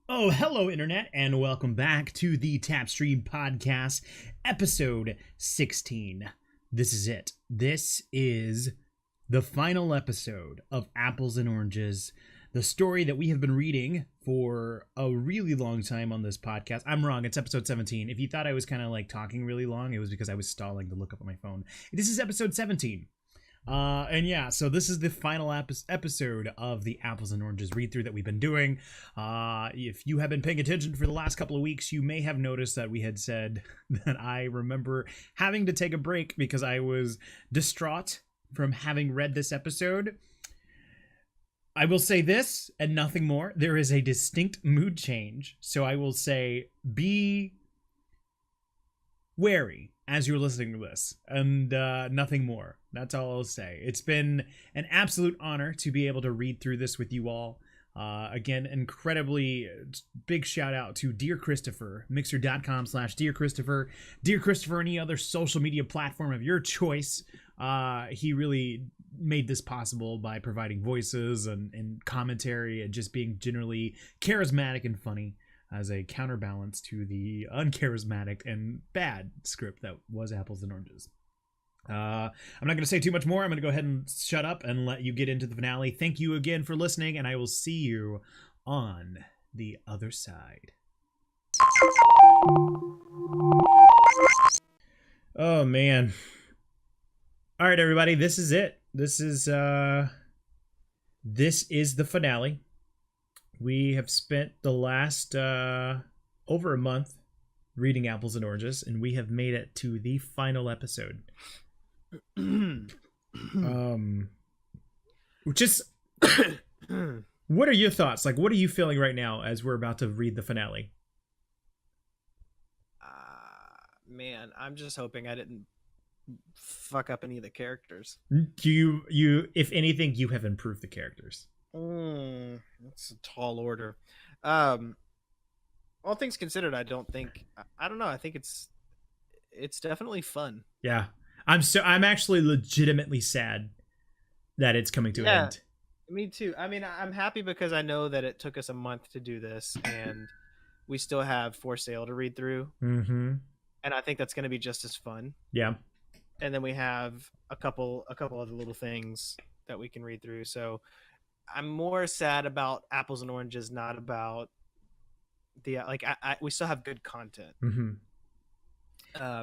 Oh, hello, Internet, and welcome back to the TapStream podcast, episode 16. This is it. This is the final episode of Apples and Oranges, the story that we have been reading for a really long time on this podcast. I'm wrong, it's episode 17. If you thought I was kind of like talking really long, it was because I was stalling to look up on my phone. This is episode 17. And yeah, so this is the final episode of the Apples and Oranges read through that we've been doing. If you have been paying attention for the last couple of weeks, you may have noticed that we had said that I remember having to take a break because I was distraught from having read this episode. I will say this and nothing more. There is a distinct mood change. So I will say be wary as you're listening to this, and nothing more. That's all I'll say. It's been an absolute honor to be able to read through this with you all. Again, incredibly big shout out to Dear Christopher, mixer.com/Dear Christopher, Dear Christopher, any other social media platform of your choice. He really made this possible by providing voices and commentary and just being generally charismatic and funny as a counterbalance to the uncharismatic and bad script that was Apples and Oranges. I'm not going to say too much more. I'm going to go ahead and shut up and let you get into the finale. Thank you again for listening, and I will see you on the other side. Oh, man. All right, everybody, this is it. This is the finale. We have spent the last over a month reading Apples and Oranges, and we have made it to the final episode. Which is what are your thoughts? Like, what are you feeling right now as we're about to read the finale? Man, I'm just hoping I didn't fuck up any of the characters. You if anything, you have improved the characters. That's a tall order. All things considered, I don't know. I think it's definitely fun. Yeah. I'm actually legitimately sad that it's coming to an end. Me too. I mean, I'm happy because I know that it took us a month to do this and we still have For Sale to read through. Mm-hmm. And I think that's going to be just as fun. Yeah. And then we have a couple other little things that we can read through. So I'm more sad about Apples and Oranges, not about the we still have good content. Mm-hmm.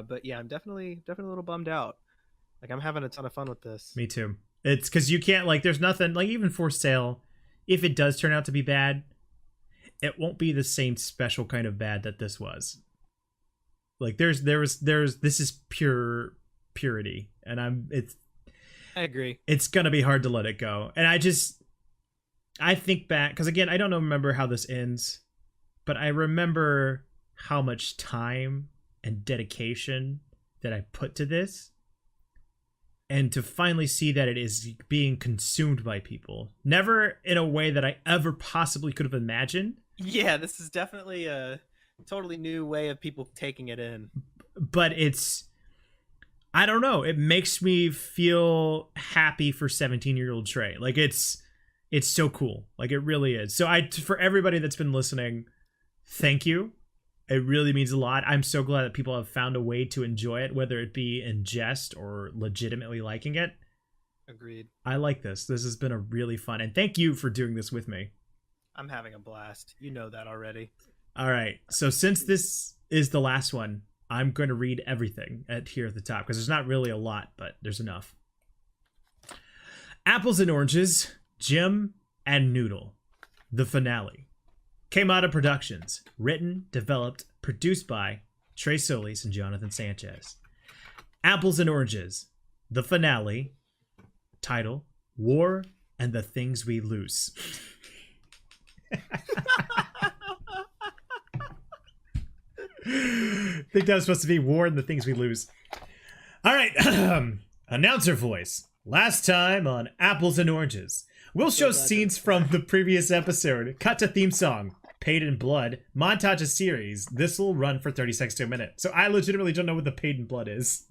But yeah, I'm definitely a little bummed out. Like, I'm having a ton of fun with this. Me too. It's because you can't, like, there's nothing, like, even For Sale, if it does turn out to be bad, it won't be the same special kind of bad that this was. Like, this is purity, and I agree. It's gonna be hard to let it go. And I think back, because again, I don't remember how this ends, but I remember how much time and dedication that I put to this, and to finally see that it is being consumed by people, never in a way that I ever possibly could have imagined. Yeah, this is definitely a totally new way of people taking it in. But I don't know, it makes me feel happy for 17-year-old Trey. Like, it's so cool. Like, it really is. So for everybody that's been listening, thank you. It really means a lot. I'm so glad that people have found a way to enjoy it, whether it be in jest or legitimately liking it. Agreed. I like this. This has been a really fun, and thank you for doing this with me. I'm having a blast. You know that already. All right. So since this is the last one, I'm going to read everything here at the top, because there's not really a lot, but there's enough. Apples and Oranges, Jim and Noodle. The finale. Kamada Productions. Written, developed, produced by Trey Solis and Jonathan Sanchez. Apples and Oranges. The finale. Title, War and the Things We Lose. I think that was supposed to be War and the Things We Lose. All right. Announcer voice. Last time on Apples and Oranges. We'll show scenes from the previous episode. Cut to theme song. Paid in Blood. Montage of series. This will run for 30 seconds to a minute. So I legitimately don't know what the Paid in Blood is.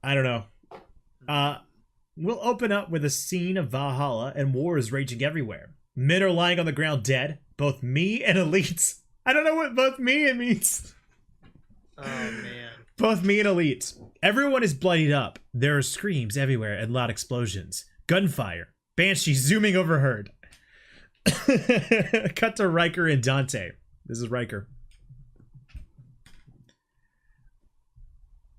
I don't know. We'll open up with a scene of Valhalla and war is raging everywhere. Men are lying on the ground dead, both me and elites. I don't know what both me and means. Oh, man. Both me and elites. Everyone is bloodied up. There are screams everywhere and loud explosions. Gunfire. Banshee zooming overheard. Cut to Riker and Dante. This is Riker.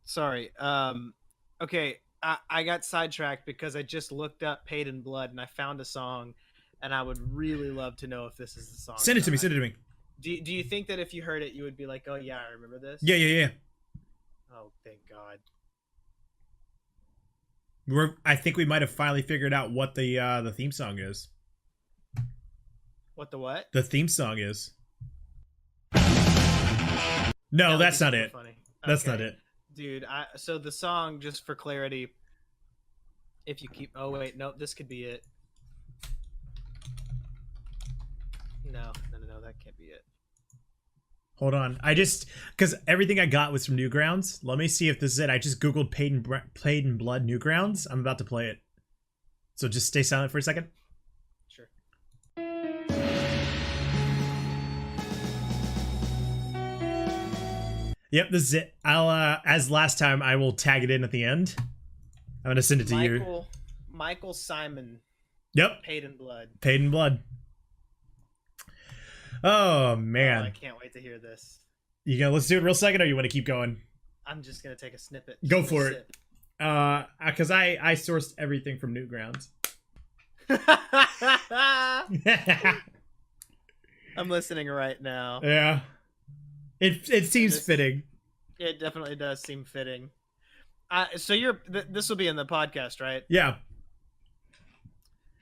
Sorry. Okay, I got sidetracked because I just looked up Paid in Blood and I found a song, and I would really love to know if this is the song. Send it to me. Send it to me. Do you think that if you heard it, you would be like, oh, yeah, I remember this? Yeah. Oh, thank God. I think we might have finally figured out what the theme song is. What the what? The theme song is. No, that's not it. Funny. That's Okay. not it. Dude, so the song, just for clarity, if you keep... Oh, wait, no, this could be it. No, that can't be it. Hold on. Because everything I got was from Newgrounds. Let me see if this is it. I just Googled Paid in Blood Newgrounds. I'm about to play it. So just stay silent for a second. Sure. Yep, this is it. I'll, as last time, I will tag it in at the end. I'm going to send it to you. Michael Simon. Yep. Paid in Blood. Paid in Blood. Oh, Oh, man. I can't wait to hear this. You gonna let's do it real second, or you want to keep going? I'm just going to take a snippet. Go Just for a it. Because I sourced everything from Newgrounds. sip. I'm listening right now. Yeah. It seems fitting. It definitely does seem fitting. So this will be in the podcast, right? Yeah.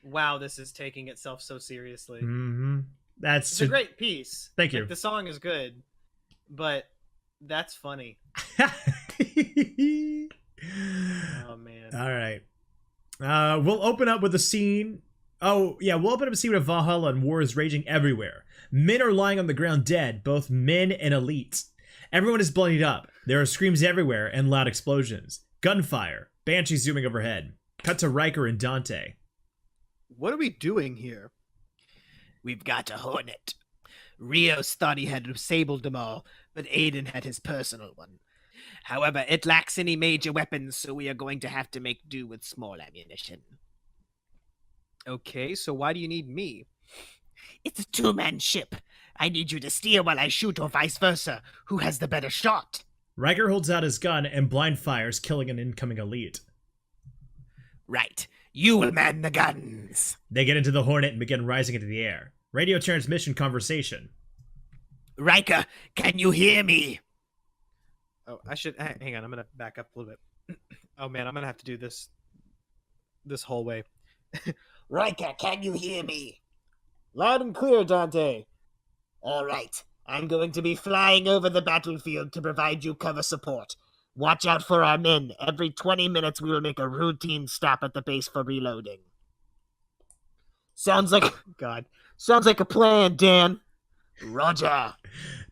Wow, this is taking itself so seriously. Mm-hmm. It's a great piece. Thank you. Like, the song is good, but that's funny. Oh man. All right. We'll open up with a scene. Oh, yeah, we'll open up a scene with Valhalla and war is raging everywhere. Men are lying on the ground dead, both men and elites. Everyone is bloodied up. There are screams everywhere and loud explosions. Gunfire. Banshee zooming overhead. Cut to Riker and Dante. What are we doing here? We've got a Hornet. Rios thought he had disabled them all, but Aiden had his personal one. However, it lacks any major weapons, so we are going to have to make do with small ammunition. Okay, so why do you need me? It's a two-man ship. I need you to steer while I shoot, or vice versa. Who has the better shot? Riker holds out his gun and blind fires, killing an incoming elite. Right. You will man the guns. They get into the Hornet and begin rising into the air. Radio transmission conversation. Riker, can you hear me? Oh, I should hang on. I'm gonna back up a little bit. Oh man, I'm gonna have to do this whole way. Riker, can you hear me? Loud and clear, Dante. All right. I'm going to be flying over the battlefield to provide you cover support. Watch out for our men. Every 20 minutes we will make a routine stop at the base for reloading. Sounds like a plan, Dan. Roger.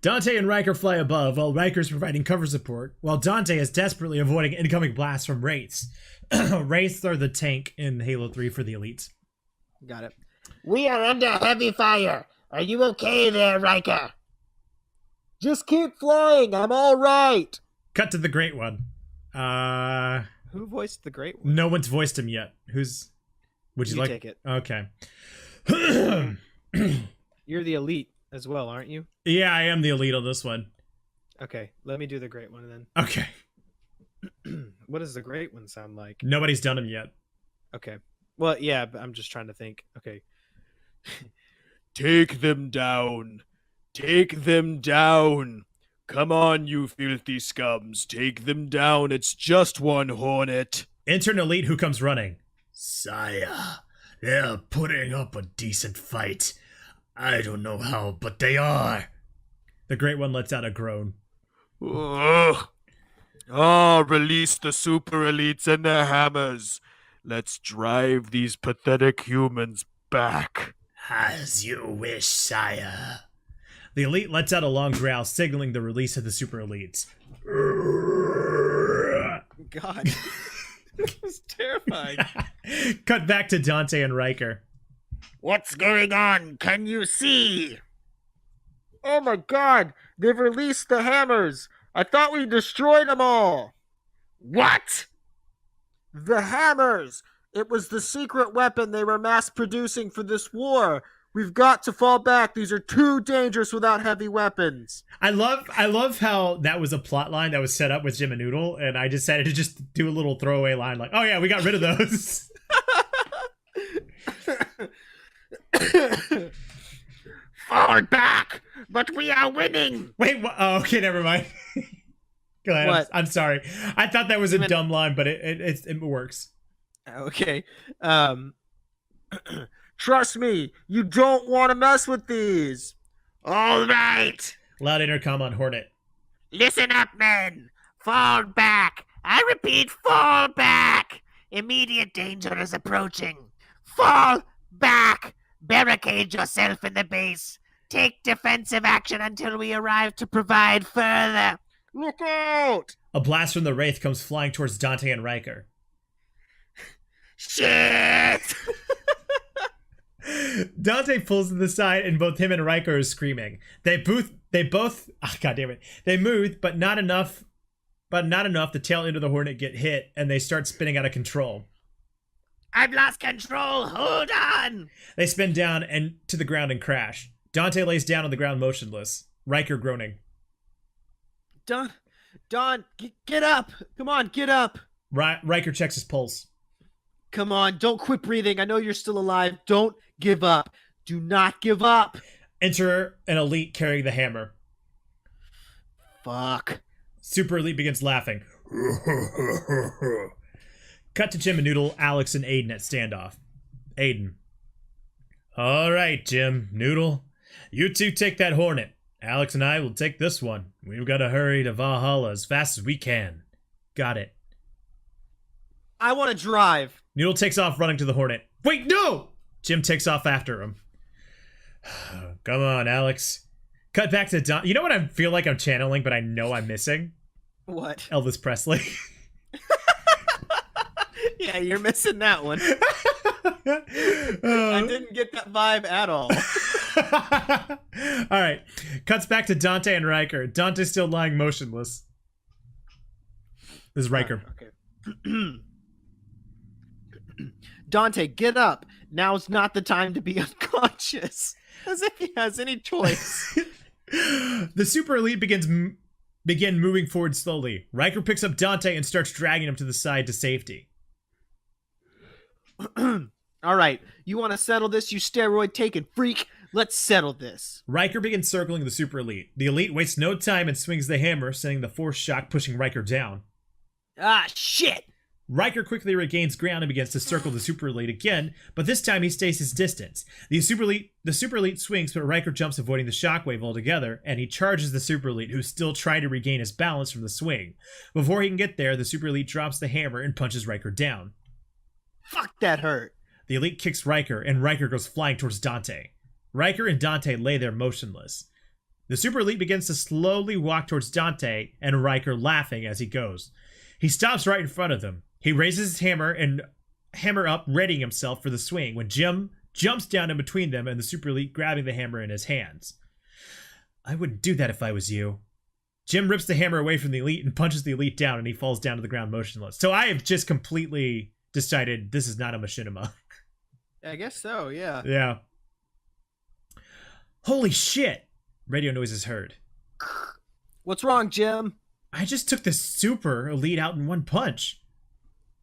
Dante and Riker fly above while Riker's providing cover support, while Dante is desperately avoiding incoming blasts from Wraiths. Wraiths are the tank in Halo 3 for the elites. Got it. We are under heavy fire. Are you okay there, Riker? Just keep flying. I'm all right. Cut to the Great One. Who voiced the Great One? No one's voiced him yet. Would you like? Take it? Okay. You're the elite as well, aren't you? Yeah, I am the elite on this one. Okay, let me do the Great One then. Okay. What does the Great One sound like? Nobody's done him yet. Okay. Well, yeah, but I'm just trying to think. Okay. Take them down. Take them down. Come on, you filthy scums. Take them down. It's just one Hornet. Enter an elite who comes running. Sire, they're putting up a decent fight. I don't know how, but they are. The Great One lets out a groan. Ugh. Release the super elites and their hammers. Let's drive these pathetic humans back. As you wish, sire. The elite lets out a long growl, signaling the release of the super elites. God. That was terrifying. Cut back to Dante and Riker. What's going on? Can you see? Oh my god, they've released the hammers. I thought we destroyed them all. What? The hammers! It was the secret weapon they were mass producing for this war. We've got to fall back. These are too dangerous without heavy weapons. I love how that was a plot line that was set up with Jim and Noodle, and I decided to just do a little throwaway line like, oh yeah, we got rid of those. Fall back! But we are winning! Wait, oh, okay, never mind. Go ahead. What? I'm sorry. I thought that was a dumb line, but it works. Okay. Trust me, you don't want to mess with these. All right! Loud intercom on Hornet. Listen up, men! Fall back! I repeat, fall back! Immediate danger is approaching. Fall back! Barricade yourself in the base. Take defensive action until we arrive to provide further. Look out! A blast from the Wraith comes flying towards Dante and Riker. Shit! Dante pulls to the side, and both him and Riker are screaming. They both, God damn it. They move, but not enough. The tail end of the Hornet get hit, and they start spinning out of control. I've lost control. Hold on. They spin down and to the ground and crash. Dante lays down on the ground motionless. Riker groaning. Don, get up. Come on, get up. Riker checks his pulse. Come on, don't quit breathing. I know you're still alive. Don't give up. Do not give up. Enter an elite carrying the hammer. Fuck. Super Elite begins laughing. Cut to Jim and Noodle, Alex, and Aiden at standoff. Aiden. All right, Jim, Noodle. You two take that Hornet. Alex and I will take this one. We've got to hurry to Valhalla as fast as we can. Got it. I want to drive. Noodle takes off running to the Hornet. Wait, no! Jim takes off after him. Come on, Alex. Cut back to Don. You know what I feel like I'm channeling, but I know I'm missing? What? Elvis Presley. Yeah, you're missing that one. I didn't get that vibe at all. All right. Cuts back to Dante and Riker. Dante's still lying motionless. This is Riker. Okay. Dante, get up. Now's not the time to be unconscious. As if he has any choice. The Super Elite begin moving forward slowly. Riker picks up Dante and starts dragging him to the side to safety. All right, you want to settle this, you steroid-taking freak? Let's settle this. Riker begins circling the Super Elite. The Elite wastes no time and swings the hammer, sending the force shock pushing Riker down. Ah, shit! Riker quickly regains ground and begins to circle the Super Elite again, but this time he stays his distance. The Super Elite swings, but Riker jumps, avoiding the shockwave altogether, and he charges the Super Elite, who's still trying to regain his balance from the swing. Before he can get there, the Super Elite drops the hammer and punches Riker down. Fuck, that hurt. The Elite kicks Riker, and Riker goes flying towards Dante. Riker and Dante lay there motionless. The Super Elite begins to slowly walk towards Dante, and Riker laughing as he goes. He stops right in front of them. He raises his hammer up, readying himself for the swing, when Jim jumps down in between them and the Super Elite grabbing the hammer in his hands. I wouldn't do that if I was you. Jim rips the hammer away from the Elite and punches the Elite down, and he falls down to the ground motionless. So I have just completely decided this is not a machinima. I guess so, yeah. Yeah. Holy shit! Radio noise is heard. What's wrong, Jim? I just took the Super Elite out in one punch.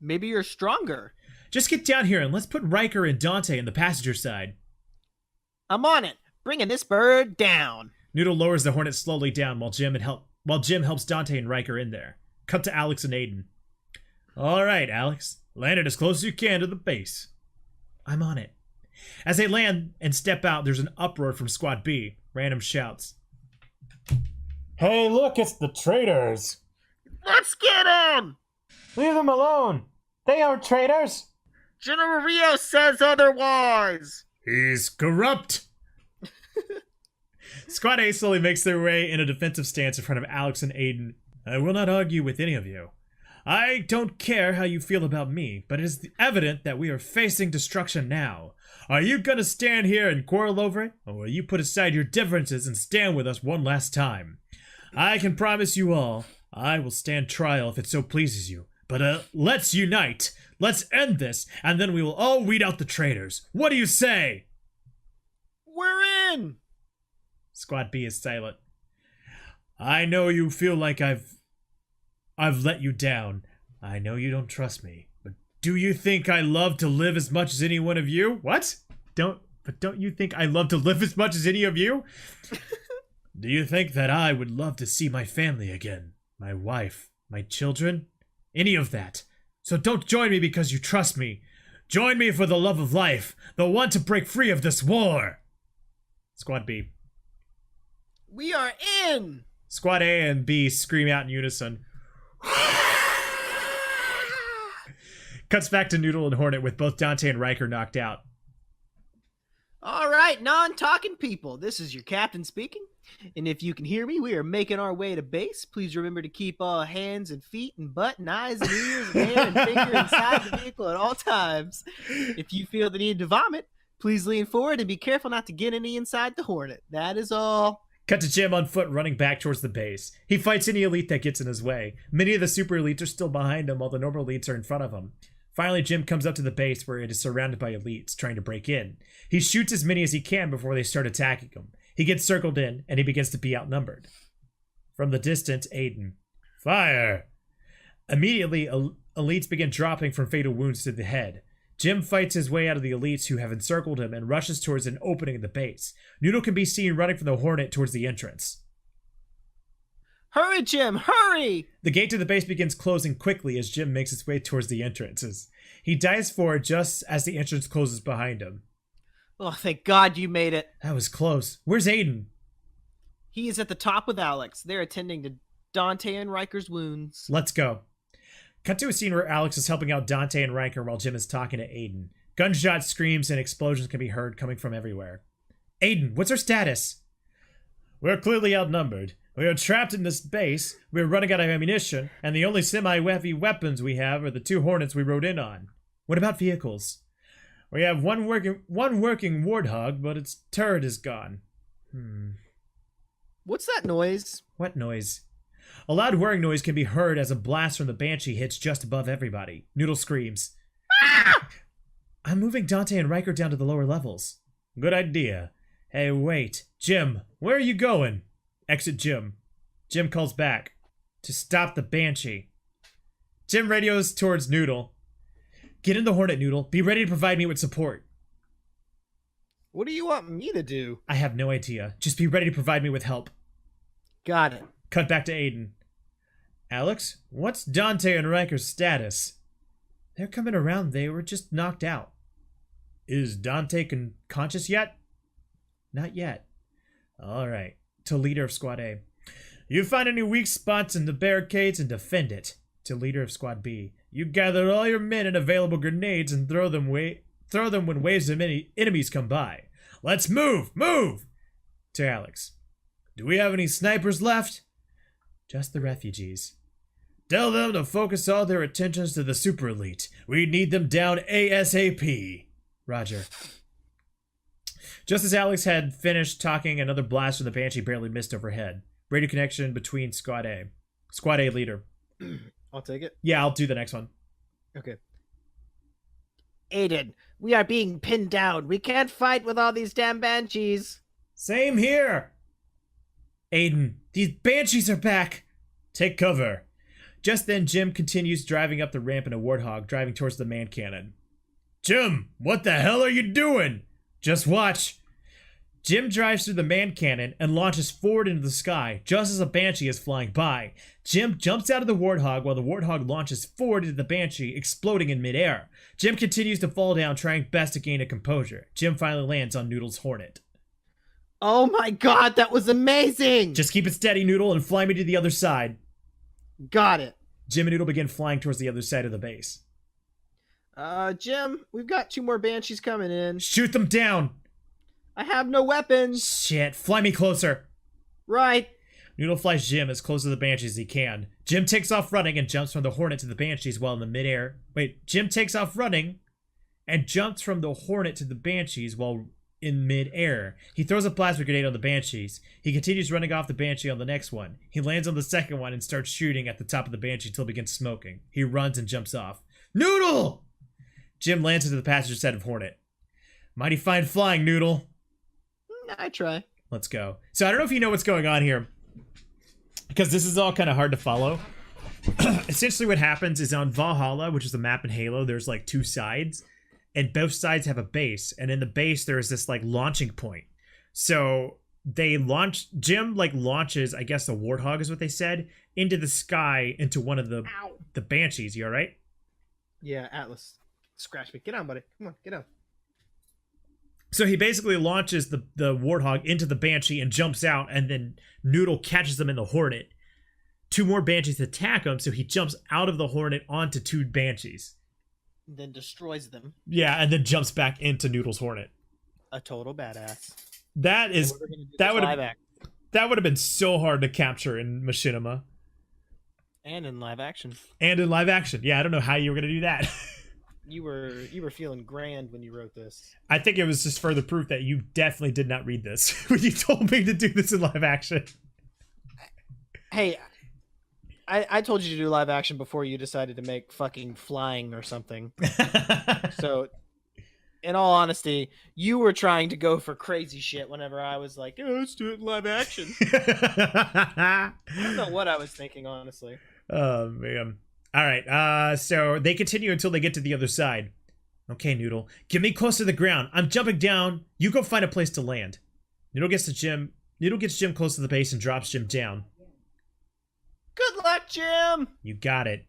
Maybe you're stronger. Just get down here and let's put Riker and Dante in the passenger side. I'm on it. Bringing this bird down. Noodle lowers the Hornet slowly down while Jim helps Dante and Riker in there. Cut to Alex and Aiden. All right, Alex. Land it as close as you can to the base. I'm on it. As they land and step out, there's an uproar from Squad B. Random shouts. Hey, look, it's the traitors. Let's get him! Leave them alone. They aren't traitors. General Rios says otherwise. He's corrupt. Squad A slowly makes their way in a defensive stance in front of Alex and Aiden. I will not argue with any of you. I don't care how you feel about me, but it is evident that we are facing destruction now. Are you gonna stand here and quarrel over it, or will you put aside your differences and stand with us one last time? I can promise you all, I will stand trial if it so pleases you. But let's unite. Let's end this, and then we will all weed out the traitors. What do you say? We're in. Squad B is silent. I know you feel like I've let you down. I know you don't trust me. But do you think I love to live as much as any one of you? What? Don't you think I love to live as much as any of you? Do you think that I would love to see my family again? My wife, my children? Any of that. So don't join me because you trust me. Join me for the love of life, the want to break free of this war. Squad B. We are in. Squad A and B scream out in unison. Cuts back to Noodle and Hornet with both Dante and Riker knocked out. All right, non-talking people. This is your captain speaking. And if you can hear me, we are making our way to base. Please remember to keep all hands and feet and butt and eyes and ears and hair and finger inside the vehicle at all times. If you feel the need to vomit, please lean forward and be careful not to get any inside the Hornet. That is all. Cut to Jim on foot running back towards the base. He fights any elite that gets in his way. Many of the super elites are still behind him while the normal elites are in front of him. Finally, Jim comes up to the base where it is surrounded by elites trying to break in. He shoots as many as he can before they start attacking him. He gets circled in, and he begins to be outnumbered. From the distance, Aiden. Fire! Immediately, elites begin dropping from fatal wounds to the head. Jim fights his way out of the elites who have encircled him and rushes towards an opening in the base. Noodle can be seen running from the Hornet towards the entrance. Hurry, Jim, hurry! The gate to the base begins closing quickly as Jim makes his way towards the entrances. He dives forward just as the entrance closes behind him. Oh, thank God you made it. That was close. Where's Aiden? He is at the top with Alex. They're attending to Dante and Riker's wounds. Let's go. Cut to a scene where Alex is helping out Dante and Riker while Jim is talking to Aiden. Gunshot screams and explosions can be heard coming from everywhere. Aiden, what's our status? We're clearly outnumbered. We are trapped in this base, we are running out of ammunition, and the only semi-heavy weapons we have are the 2 Hornets we rode in on. What about vehicles? We have one working Warthog, but its turret is gone. What's that noise? What noise? A loud whirring noise can be heard as a blast from the Banshee hits just above everybody. Noodle screams. Ah! I'm moving Dante and Riker down to the lower levels. Good idea. Hey, wait. Jim, where are you going? Exit Jim. Jim calls back. To stop the Banshee. Jim radios towards Noodle. Get in the Hornet, Noodle. Be ready to provide me with support. What do you want me to do? I have no idea. Just be ready to provide me with help. Got it. Cut back to Aiden. Alex, what's Dante and Riker's status? They're coming around. They were just knocked out. Is Dante conscious yet? Not yet. All right. To leader of Squad A. You find any weak spots in the barricades and defend it. To leader of Squad B. You gather all your men and available grenades and throw them when waves of enemies come by. Let's move! Move! To Alex. Do we have any snipers left? Just the refugees. Tell them to focus all their attentions to the super elite. We need them down ASAP. Roger. Just as Alex had finished talking, another blast from the Banshee barely missed overhead. Radio connection between Squad A. Squad A leader. I'll take it. Yeah, I'll do the next one. Okay. Aiden, we are being pinned down. We can't fight with all these damn banshees. Same here. Aiden, these Banshees are back. Take cover. Just then, Jim continues driving up the ramp in a Warthog, driving towards the man cannon. Jim, what the hell are you doing? Just watch. Jim drives through the man cannon and launches forward into the sky just as a Banshee is flying by. Jim jumps out of the Warthog while the Warthog launches forward into the Banshee, exploding in midair. Jim continues to fall down, trying best to gain a composure. Jim finally lands on Noodle's Hornet. Oh my God, that was amazing! Just keep it steady, Noodle, and fly me to the other side. Got it. Jim and Noodle begin flying towards the other side of the base. Jim, we've got 2 more banshees coming in. Shoot them down! I have no weapons. Shit, fly me closer. Right. Noodle flies Jim as close to the Banshees as he can. Jim takes off running and jumps from the Hornet to the Banshees while in the midair. Wait, Jim takes off running and jumps from the Hornet to the Banshees while in midair. He throws a plasma grenade on the Banshees. He continues running off the Banshee on the next one. He lands on the second one and starts shooting at the top of the Banshee till it begins smoking. He runs and jumps off. Noodle! Jim lands into the passenger side of Hornet. Mighty fine flying, Noodle. I try. Let's go. So I don't know if you know what's going on here, because this is all kind of hard to follow. Essentially what happens is on Valhalla, which is the map in Halo, there's like 2 sides, and both sides have a base, and in the base there is this like launching point. So they launch, Jim like launches, I guess the Warthog is what they said, into the sky into one of the Banshees. You all right? Yeah, Atlas. Scratch me. Get on, buddy. Come on, get on. So he basically launches the Warthog into the Banshee and jumps out, and then Noodle catches them in the Hornet. 2 more Banshees attack him, so he jumps out of the Hornet onto 2 Banshees. Then destroys them. Yeah, and then jumps back into Noodle's Hornet. A total badass. That would have been so hard to capture in Machinima. And in live action. Yeah, I don't know how you were gonna do that. You were feeling grand when you wrote this. I think it was just further proof that you definitely did not read this when you told me to do this in live action. Hey, I told you to do live action before you decided to make fucking flying or something. So, in all honesty, you were trying to go for crazy shit whenever I was like, oh, let's do it in live action. I don't know what I was thinking, honestly. Oh, man. All right, so they continue until they get to the other side. Okay, Noodle, get me close to the ground. I'm jumping down. You go find a place to land. Noodle gets Jim close to the base and drops Jim down. Good luck, Jim! You got it.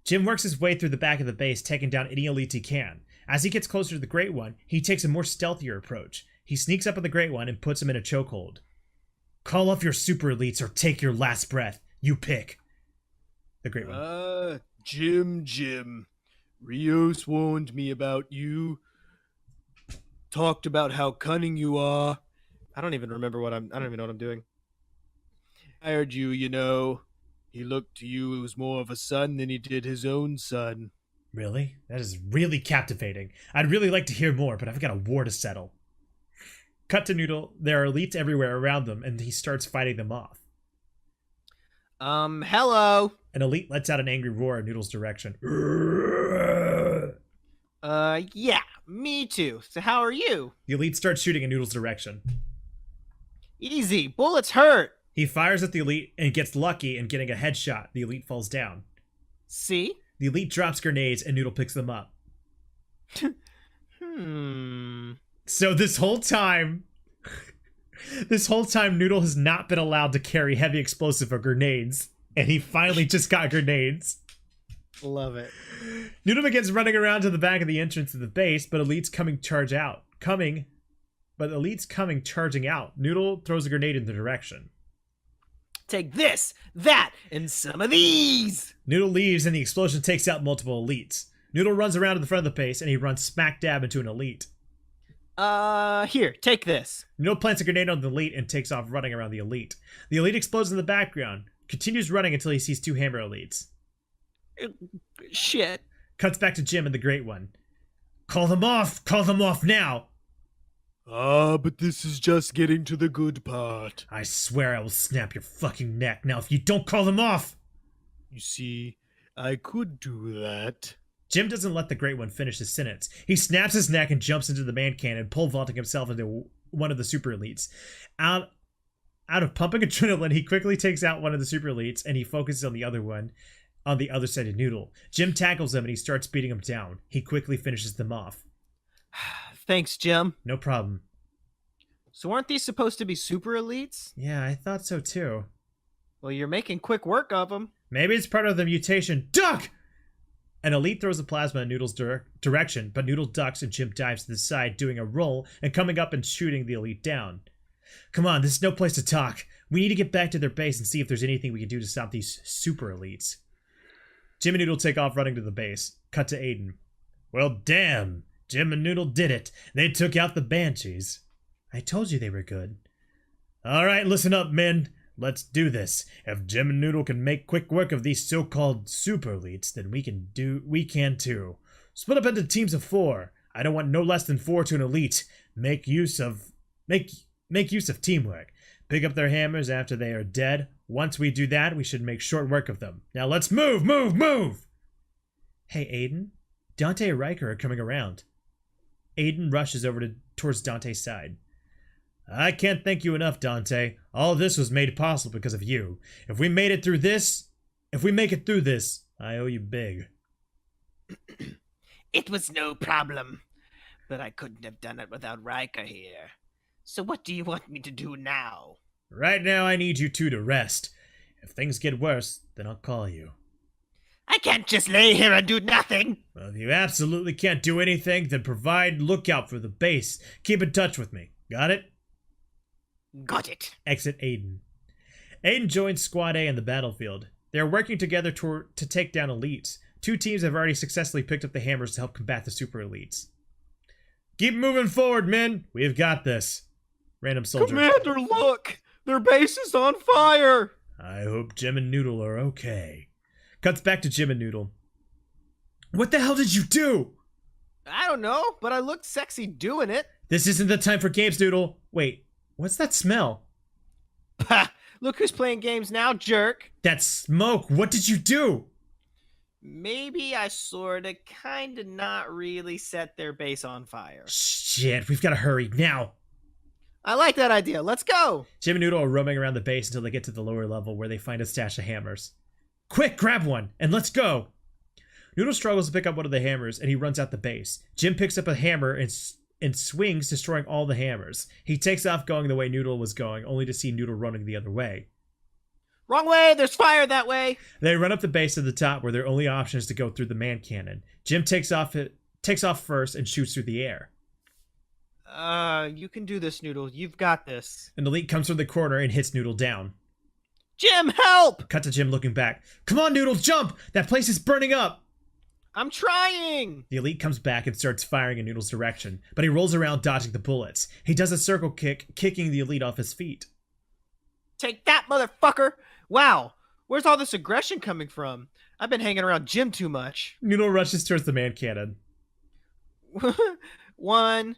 Jim works his way through the back of the base, taking down any elites he can. As he gets closer to the Great One, he takes a more stealthier approach. He sneaks up on the Great One and puts him in a chokehold. Call off your super elites or take your last breath. You pick. The Great One. Jim. Rios warned me about you. Talked about how cunning you are. I don't even remember I don't even know what I'm doing. I heard you, you know. He looked to you as more of a son than he did his own son. Really? That is really captivating. I'd really like to hear more, but I've got a war to settle. Cut to Noodle. There are elites everywhere around them, and he starts fighting them off. Hello. An elite lets out an angry roar in Noodle's direction. Yeah, me too. So how are you? The elite starts shooting in Noodle's direction. Easy. Bullets hurt. He fires at the elite and gets lucky in getting a headshot. The elite falls down. See? The elite drops grenades and Noodle picks them up. So this whole time, Noodle has not been allowed to carry heavy explosive or grenades. And he finally just got grenades. Love it. Noodle begins running around to the back of the entrance of the base, but elites coming charging out. Noodle throws a grenade in the direction. Take this, that, and some of these! Noodle leaves and the explosion takes out multiple elites. Noodle runs around to the front of the base and he runs smack dab into an elite. Here, take this. Noodle plants a grenade on the elite and takes off running around the elite. The elite explodes in the background, continues running until he sees 2 hammer elites. Shit. Cuts back to Jim and the Great One. Call them off now! But this is just getting to the good part. I swear I will snap your fucking neck now if you don't call them off! You see, I could do that. Jim doesn't let the Great One finish his sentence. He snaps his neck and jumps into the man cannon, pole vaulting himself into one of the super elites. Out of pumping adrenaline, he quickly takes out one of the super elites and he focuses on the other one on the other side of Noodle. Jim tackles him and he starts beating him down. He quickly finishes them off. Thanks, Jim. No problem. So aren't these supposed to be super elites? Yeah, I thought so too. Well, you're making quick work of them. Maybe it's part of the mutation. Duck! An elite throws a plasma in Noodle's direction, but Noodle ducks and Jim dives to the side, doing a roll and coming up and shooting the elite down. Come on, this is no place to talk. We need to get back to their base and see if there's anything we can do to stop these super elites. Jim and Noodle take off running to the base. Cut to Aiden. Well, damn. Jim and Noodle did it. They took out the Banshees. I told you they were good. All right, listen up, men. Let's do this. If Jim and Noodle can make quick work of these so-called super elites, then we can too. Split up into teams of 4. I don't want no less than 4 to an elite. Make use of teamwork. Pick up their hammers after they are dead. Once we do that, we should make short work of them. Now let's move! Hey, Aiden. Dante and Riker are coming around. Aiden rushes over towards Dante's side. I can't thank you enough, Dante. All this was made possible because of you. If we make it through this, I owe you big. It was no problem, but I couldn't have done it without Riker here. So what do you want me to do now? Right now, I need you two to rest. If things get worse, then I'll call you. I can't just lay here and do nothing. Well, if you absolutely can't do anything, then provide lookout for the base. Keep in touch with me. Got it? Got it. Exit Aiden. Aiden joins Squad A on the battlefield. They are working together to take down elites. 2 teams have already successfully picked up the hammers to help combat the super elites. Keep moving forward, men. We've got this. Random soldier. Commander, look! Their base is on fire! I hope Jim and Noodle are okay. Cuts back to Jim and Noodle. What the hell did you do? I don't know, but I looked sexy doing it. This isn't the time for games, Noodle. Wait, what's that smell? Pah! Look who's playing games now, jerk. That's smoke. What did you do? Maybe I sorta, kinda, not really set their base on fire. Shit, we've got to hurry now. I like that idea. Let's go. Jim and Noodle are roaming around the base until they get to the lower level where they find a stash of hammers. Quick, grab one, and let's go. Noodle struggles to pick up one of the hammers, and he runs out the base. Jim picks up a hammer and swings, destroying all the hammers. He takes off going the way Noodle was going, only to see Noodle running the other way. Wrong way. There's fire that way. They run up the base to the top where their only option is to go through the man cannon. Jim takes off first and shoots through the air. You can do this, Noodle. You've got this. An elite comes from the corner and hits Noodle down. Jim, help! Cut to Jim looking back. Come on, Noodle, jump! That place is burning up! I'm trying! The elite comes back and starts firing in Noodle's direction, but he rolls around dodging the bullets. He does a circle kick, kicking the elite off his feet. Take that, motherfucker! Wow, where's all this aggression coming from? I've been hanging around Jim too much. Noodle rushes towards the man cannon. 1,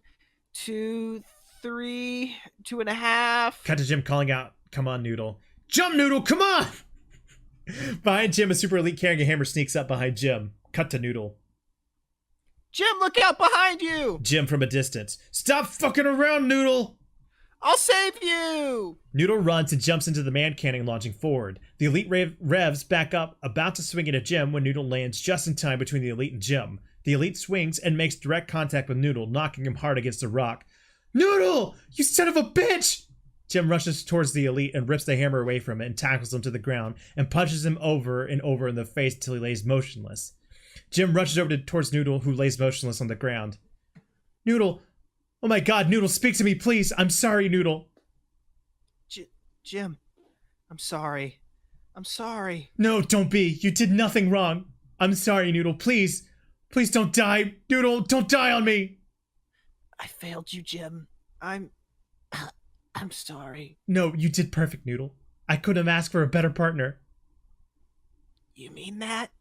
2, 3, 2.5. Cut to Jim calling out, come on, Noodle. Jump, Noodle, come on! Behind Jim, a super elite carrying a hammer sneaks up behind Jim. Cut to Noodle. Jim, look out behind you! Jim from a distance. Stop fucking around, Noodle! I'll save you! Noodle runs and jumps into the man cannon, launching forward. The elite revs back up, about to swing it at Jim when Noodle lands just in time between the elite and Jim. The elite swings and makes direct contact with Noodle, knocking him hard against a rock. Noodle! You son of a bitch! Jim rushes towards the elite and rips the hammer away from it and tackles him to the ground and punches him over and over in the face till he lays motionless. Jim rushes over towards Noodle, who lays motionless on the ground. Noodle! Oh my god, Noodle, speak to me, please! I'm sorry, Noodle! Jim, I'm sorry. I'm sorry. No, don't be. You did nothing wrong. I'm sorry, Noodle. Please. Please don't die. Noodle, don't die on me! I failed you, Jim. I'm sorry. No, you did perfect, Noodle. I couldn't have asked for a better partner. You mean that?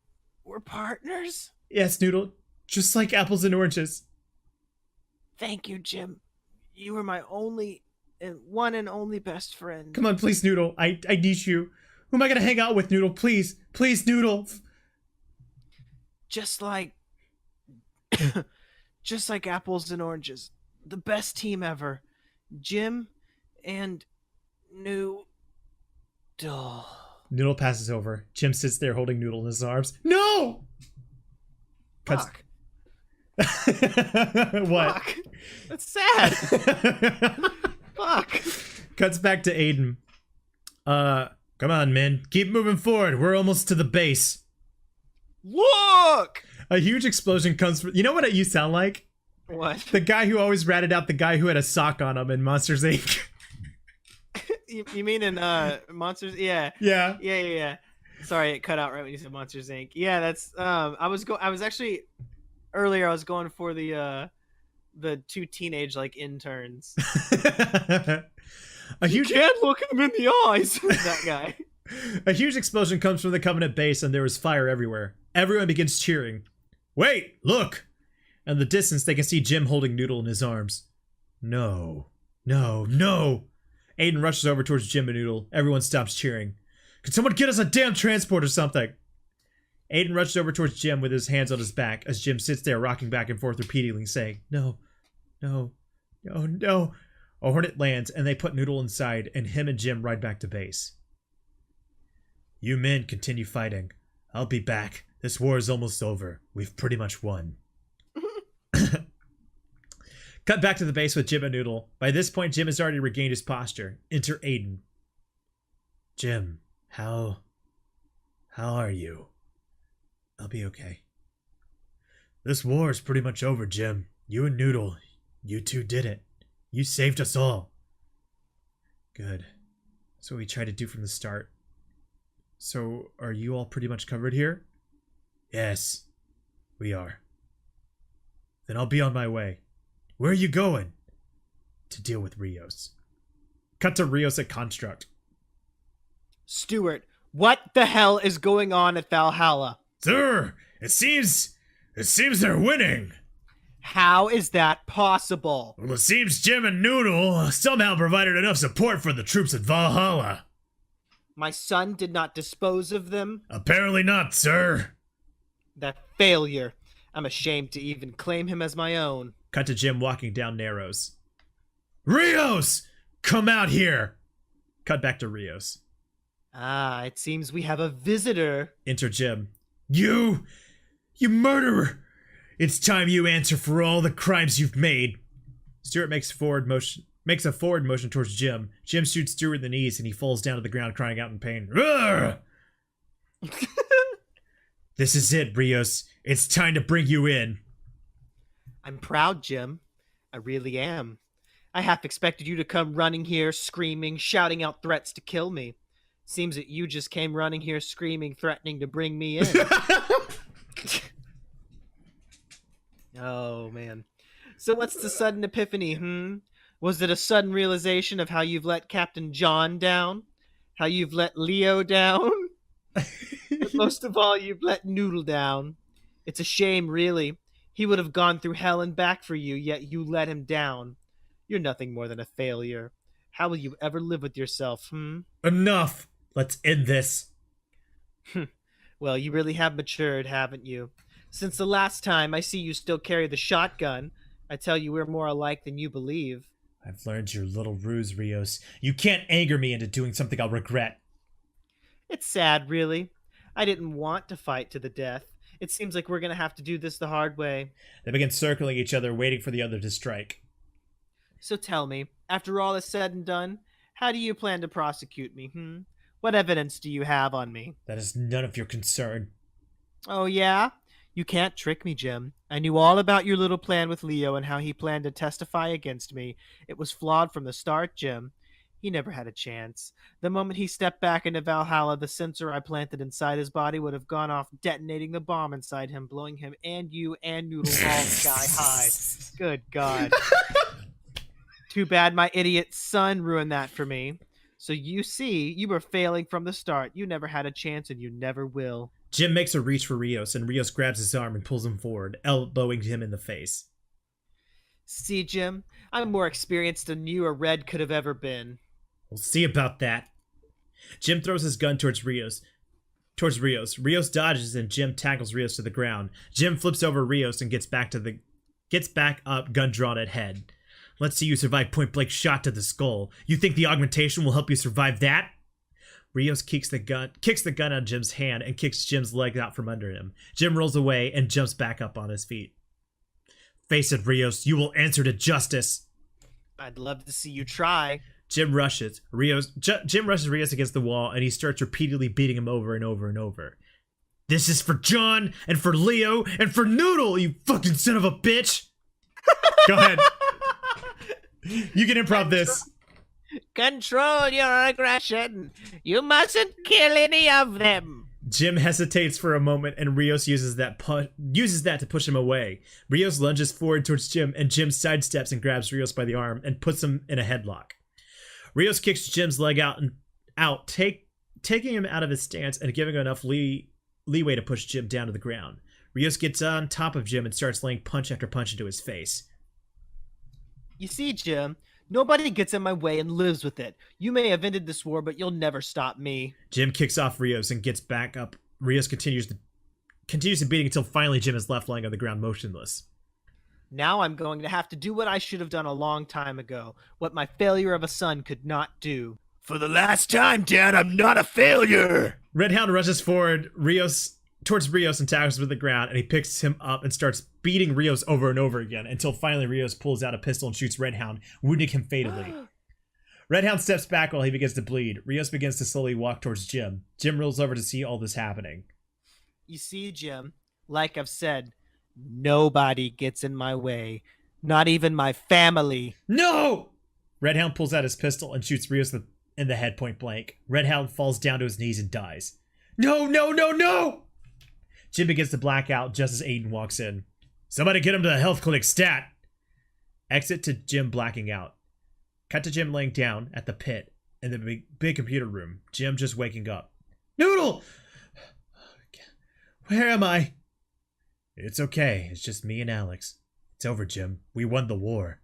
We're partners? Yes, Noodle. Just like apples and oranges. Thank you, Jim. You were my only and one and only best friend. Come on, please, Noodle. I need you. Who am I gonna hang out with, Noodle? Please. Please, Noodle. Just like... just like apples and oranges. The best team ever. Jim and Noodle. Noodle passes over. Jim sits there holding Noodle in his arms. No! Cuts. Fuck. What? Fuck. That's sad. Fuck. Cuts back to Aiden. Come on, men. Keep moving forward. We're almost to the base. Look! A huge explosion comes from... You know what you sound like? What? The guy who always ratted out the guy who had a sock on him in Monsters, Inc. You mean in Monsters? Yeah. Yeah. Sorry, it cut out right when you said Monsters Inc. Yeah, that's I was actually earlier I was going for the the two teenage like interns. A huge Can't look him in the eyes. That guy. A huge explosion comes from the Covenant base, and there is fire everywhere. Everyone begins cheering. Wait, look! In the distance, they can see Jim holding Noodle in his arms. No. Aiden rushes over towards Jim and Noodle. Everyone stops cheering. Can someone get us a damn transport or something? Aiden rushes over towards Jim with his hands on his back as Jim sits there rocking back and forth repeatedly saying, No. A hornet lands and they put Noodle inside and him and Jim ride back to base. You men continue fighting. I'll be back. This war is almost over. We've pretty much won. Cut back to the base with Jim and Noodle. By this point, Jim has already regained his posture. Enter Aiden. Jim, how are you? I'll be okay. This war is pretty much over, Jim. You and Noodle, you two did it. You saved us all. Good. That's what we tried to do from the start. So, are you all pretty much covered here? Yes, we are. Then I'll be on my way. Where are you going? To deal with Rios. Cut to Rios at Construct. Stuart, what the hell is going on at Valhalla? Sir, it seems they're winning. How is that possible? Well, it seems Jim and Noodle somehow provided enough support for the troops at Valhalla. My son did not dispose of them? Apparently not, sir. That failure. I'm ashamed to even claim him as my own. Cut to Jim walking down Narrows. Rios! Come out here! Cut back to Rios. Ah, it seems we have a visitor. Enter Jim. You murderer! It's time you answer for all the crimes you've made. Stuart makes a forward motion towards Jim. Jim shoots Stuart in the knees and he falls down to the ground crying out in pain. This is it, Rios. It's time to bring you in. I'm proud, Jim. I really am. I half expected you to come running here, screaming, shouting out threats to kill me. Seems that you just came running here screaming, threatening to bring me in. Oh, man. So what's the sudden epiphany, Was it a sudden realization of how you've let Captain John down? How you've let Leo down? But most of all, you've let Noodle down. It's a shame, really. He would have gone through hell and back for you, yet you let him down. You're nothing more than a failure. How will you ever live with yourself, Enough! Let's end this. Well, you really have matured, haven't you? Since the last time, I see you still carry the shotgun. I tell you, we're more alike than you believe. I've learned your little ruse, Rios. You can't anger me into doing something I'll regret. It's sad, really. I didn't want to fight to the death. It seems like we're going to have to do this the hard way. They begin circling each other, waiting for the other to strike. So tell me, after all is said and done, how do you plan to prosecute me, What evidence do you have on me? That is none of your concern. Oh, yeah? You can't trick me, Jim. I knew all about your little plan with Leo and how he planned to testify against me. It was flawed from the start, Jim. He never had a chance. The moment he stepped back into Valhalla, the sensor I planted inside his body would have gone off, detonating the bomb inside him, blowing him and you and Noodle all sky high. Good God. Too bad my idiot son ruined that for me. So you see, you were failing from the start. You never had a chance and you never will. Jim makes a reach for Rios, and Rios grabs his arm and pulls him forward, elbowing him in the face. See, Jim, I'm more experienced than you or Red could have ever been. We'll see about that. Jim throws his gun towards Rios. Rios dodges and Jim tackles Rios to the ground. Jim flips over Rios and gets back up, gun drawn at head. Let's see you survive point-blank shot to the skull. You think the augmentation will help you survive that? Rios kicks the gun out of Jim's hand and kicks Jim's leg out from under him. Jim rolls away and jumps back up on his feet. Face it, Rios, you will answer to justice. I'd love to see you try. Jim rushes Rios against the wall and he starts repeatedly beating him over and over and over. This is for John and for Leo and for Noodle, you fucking son of a bitch. Go ahead. You can improv this. Control your aggression. You mustn't kill any of them. Jim hesitates for a moment, and Rios uses that to push him away. Rios lunges forward towards Jim, and Jim sidesteps and grabs Rios by the arm and puts him in a headlock. Rios kicks Jim's leg out, taking him out of his stance and giving him enough leeway to push Jim down to the ground. Rios gets on top of Jim and starts laying punch after punch into his face. You see, Jim, nobody gets in my way and lives with it. You may have ended this war, but you'll never stop me. Jim kicks off Rios and gets back up. Rios continues the beating until finally Jim is left lying on the ground motionless. Now I'm going to have to do what I should have done a long time ago, what my failure of a son could not do. For the last time, Dad, I'm not a failure! Redhound rushes forward towards Rios and tackles him to the ground, and he picks him up and starts beating Rios over and over again until finally Rios pulls out a pistol and shoots Redhound, wounding him fatally. Redhound steps back while he begins to bleed. Rios begins to slowly walk towards Jim. Jim rolls over to see all this happening. You see, Jim, like I've said, nobody gets in my way. Not even my family. No! Redhound pulls out his pistol and shoots Rios in the head point blank. Redhound falls down to his knees and dies. No, no, no, no! Jim begins to black out just as Aiden walks in. Somebody get him to the health clinic stat! Exit to Jim blacking out. Cut to Jim laying down at the pit in the big computer room. Jim just waking up. Noodle! Where am I? It's okay. It's just me and Alex. It's over, Jim. We won the war.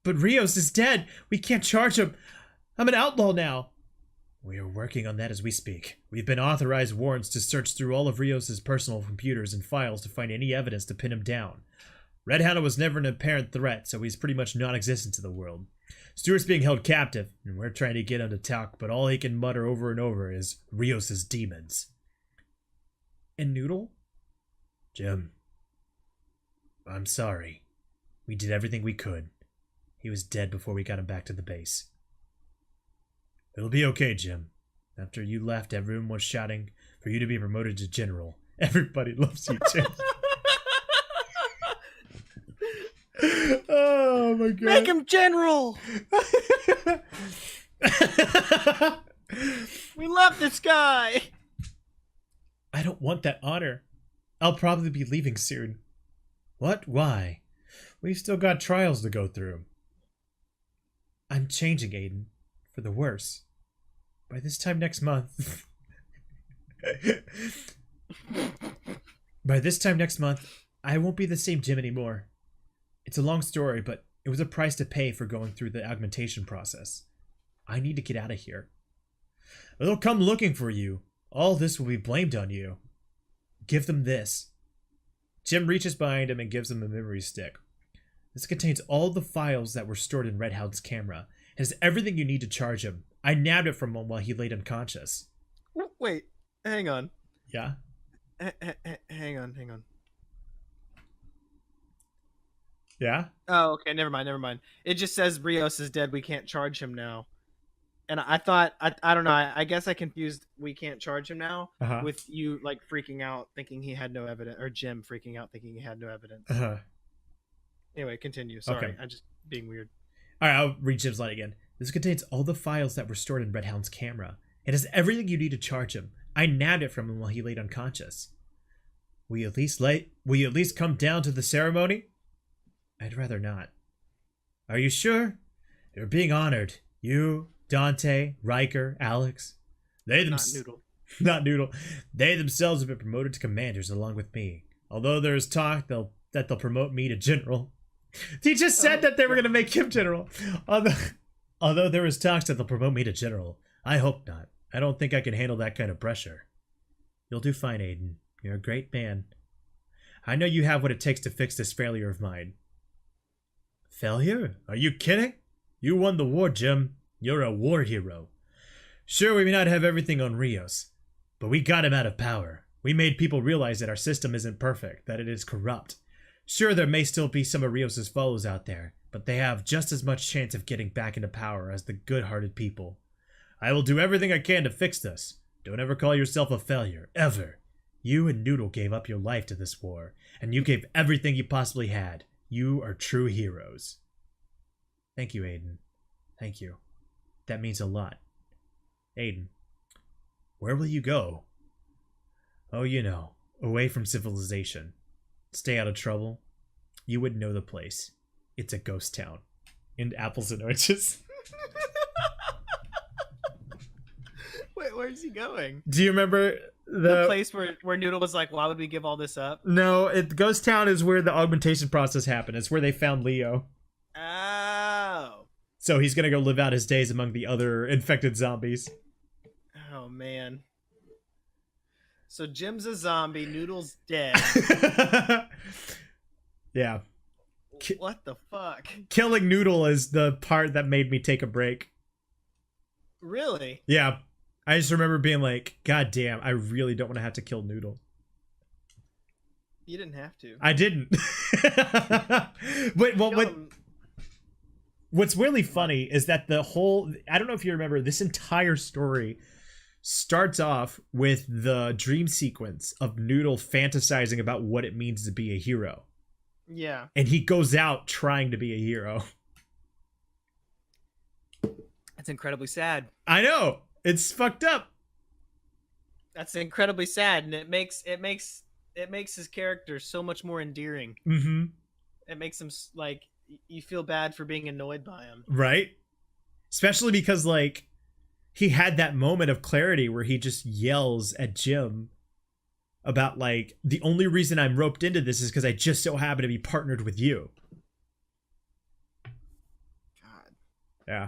But Rios is dead. We can't charge him. I'm an outlaw now. We are working on that as we speak. We've been authorized warrants to search through all of Rios' personal computers and files to find any evidence to pin him down. Redhound was never an apparent threat, so he's pretty much non-existent to the world. Stuart's being held captive, and we're trying to get him to talk, but all he can mutter over and over is Rios' demons. And Noodle? Jim. I'm sorry. We did everything we could. He was dead before we got him back to the base. It'll be okay, Jim. After you left, everyone was shouting for you to be promoted to general. Everybody loves you, Jim. Oh my god. Make him general! We love this guy! I don't want that honor. I'll probably be leaving soon. What? Why? We've still got trials to go through. I'm changing, Aiden. For the worse. By this time next month... I won't be the same Jim anymore. It's a long story, but it was a price to pay for going through the augmentation process. I need to get out of here. They'll come looking for you. All this will be blamed on you. Give them this. Jim reaches behind him and gives him a memory stick. This contains all the files that were stored in Redhound's camera. It has everything you need to charge him. I nabbed it from him while he laid unconscious. Wait, hang on. Yeah? Hang on. Yeah? Oh, okay, never mind. It just says Rios is dead, we can't charge him now. And I thought, I don't know, I guess I confused we can't charge him now with you, like, freaking out thinking he had no evidence, or Jim freaking out thinking he had no evidence. Anyway, continue. Sorry, Okay. I'm just being weird. Alright, I'll read Jim's line again. This contains all the files that were stored in Redhound's camera. It has everything you need to charge him. I nabbed it from him while he laid unconscious. Will you at least come down to the ceremony? I'd rather not. Are you sure? You're being honored. You, Dante, Riker, Alex. Not Noodle. Not Noodle. They themselves have been promoted to commanders along with me. Although there is talk that they'll promote me to general. He just said that they were going to make him general. Although there is talks that they'll promote me to general. I hope not. I don't think I can handle that kind of pressure. You'll do fine, Aiden. You're a great man. I know you have what it takes to fix this failure of mine. Failure? Are you kidding? You won the war, Jim. You're a war hero. Sure, we may not have everything on Rios, but we got him out of power. We made people realize that our system isn't perfect, that it is corrupt. Sure, there may still be some of Rios' followers out there, but they have just as much chance of getting back into power as the good-hearted people. I will do everything I can to fix this. Don't ever call yourself a failure, ever. You and Noodle gave up your life to this war, and you gave everything you possibly had. You are true heroes. Thank you, Aiden. Thank you. That means a lot. Aiden, where will you go? Oh, you know, away from civilization. Stay out of trouble. You would know the place. It's a ghost town. And apples and oranges. Wait, where's he going? Do you remember The place where Noodle was like, why would we give all this up? No, Ghost Town is where the augmentation process happened. It's where they found Leo. Oh. So he's gonna go live out his days among the other infected zombies. Oh, man. So Jim's a zombie, Noodle's dead. Yeah. What the fuck? Killing Noodle is the part that made me take a break. Really? Yeah. I just remember being like, God damn, I really don't want to have to kill Noodle. You didn't have to. I didn't. What's really funny is that the whole, I don't know if you remember, this entire story starts off with the dream sequence of Noodle fantasizing about what it means to be a hero. Yeah. And he goes out trying to be a hero. That's incredibly sad. I know. It's fucked up. That's incredibly sad, and it makes his character so much more endearing. Mm-hmm. It makes him like you feel bad for being annoyed by him. Right? Especially because like he had that moment of clarity where he just yells at Jim about like, the only reason I'm roped into this is because I just so happen to be partnered with you. God. Yeah.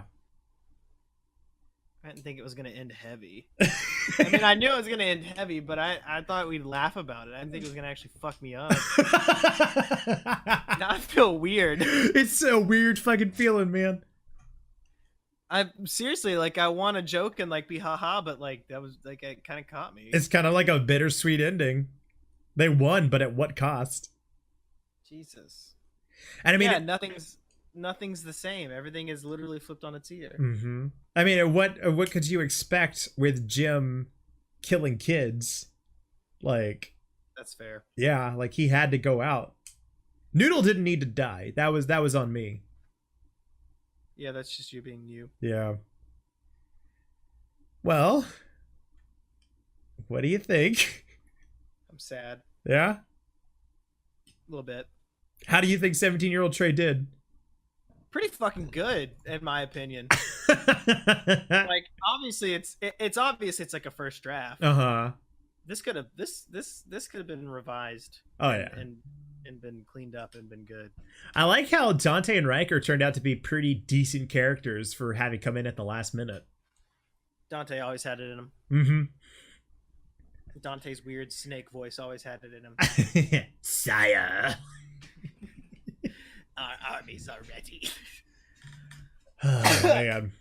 I didn't think it was going to end heavy. I mean, I knew it was going to end heavy, but I thought we'd laugh about it. I didn't think it was going to actually fuck me up. Now I feel weird. It's a weird fucking feeling, man. I seriously, like, I want to joke and like be haha, but like that was like it kind of caught me. It's kind of like a bittersweet ending. They won, but at what cost? Jesus. And I mean, yeah, nothing's the same. Everything is literally flipped on its ear. Mm-hmm. I mean, what could you expect with Jim killing kids? Like, That's fair. yeah, like he had to go out. Noodle didn't need to die. That was on me. Yeah, that's just you being you. Yeah. Well, what do you think? I'm sad. Yeah? A little bit. How do you think 17-year-old Trey did? Pretty fucking good, in my opinion. Like, obviously, it's obvious it's like a first draft. Uh-huh. This could have been revised. Oh, yeah. And been cleaned up and been good. I like how Dante and Riker turned out to be pretty decent characters for having come in at the last minute. Dante always had it in him. Mm-hmm. Dante's weird snake voice always had it in him. Sire. Our armies are ready. Oh, man.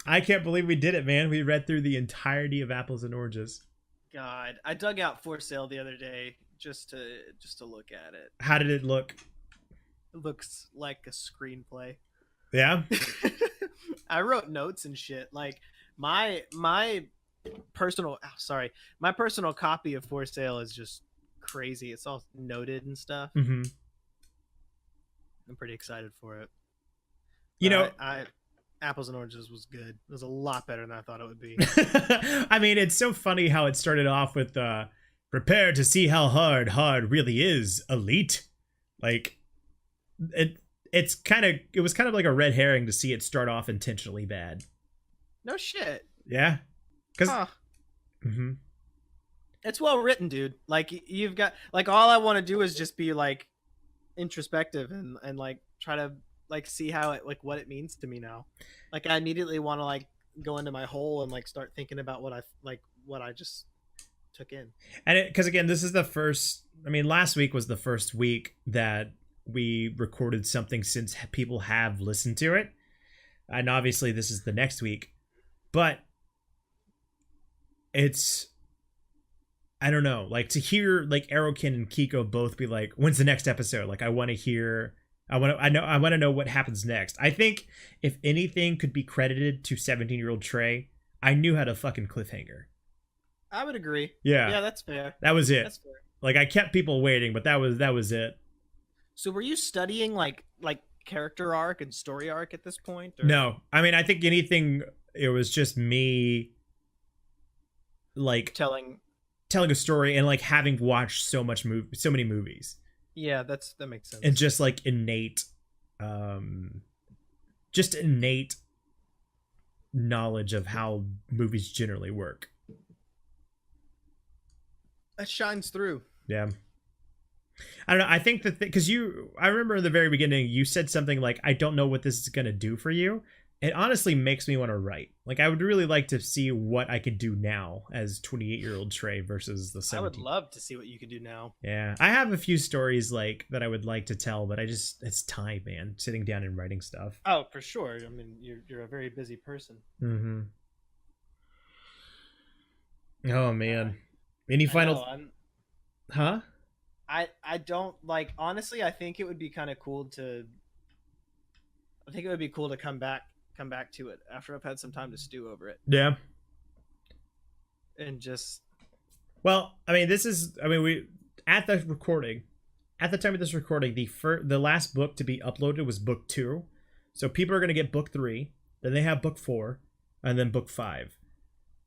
I can't believe we did it, man. We read through the entirety of Apples and Oranges. God, I dug out For Sale the other day just to look at it. How did it look? It looks like a screenplay. Yeah? I wrote notes and shit. Like my personal copy of For Sale is just crazy. It's all noted and stuff. Mm-hmm. I'm pretty excited for it. You know, I Apples and Oranges was good. It was a lot better than I thought it would be. I mean, it's so funny how it started off with prepare to see how hard really is, elite. Like it was kind of like a red herring to see it start off intentionally bad. No shit. Yeah. Cuz Mm-hmm. It's well written, dude. Like you've got like all I want to do is just be like introspective and like try to like see how it like what it means to me now. Like I immediately want to like go into my hole and like start thinking about what I just took in. And because again, this is the first. I mean, last week was the first week that we recorded something since people have listened to it, and obviously this is the next week. But it's, I don't know, like to hear like Aerokin and Kiko both be like, "When's the next episode?" Like I want to hear. I want to know what happens next. I think if anything could be credited to 17-year-old Trey, I knew how to fucking cliffhanger. I would agree. Yeah, that's fair. That was it. That's fair. Like I kept people waiting, but that was it. So were you studying like character arc and story arc at this point? Or? No, I mean I think anything. It was just me, like telling telling a story and like having watched so many movies. Yeah, that makes sense. And just like innate knowledge of how movies generally work. That shines through. Yeah. I don't know. I think that because I remember in the very beginning, you said something like, I don't know what this is going to do for you. It honestly makes me want to write. Like, I would really like to see what I could do now as 28-year-old Trey versus the 17. I would love to see what you could do now. Yeah. I have a few stories like that I would like to tell, but it's time, man. Sitting down and writing stuff. Oh, for sure. I mean, you're a very busy person. Mm-hmm. Oh, man. Any final... Huh? I don't like, honestly, I think it would be kind of cool to come back to it after I've had some time to stew over it. Yeah. And just, well, I mean, we at the time of this recording, the last book to be uploaded was book 2. So people are going to get book 3, then they have book 4, and then book 5.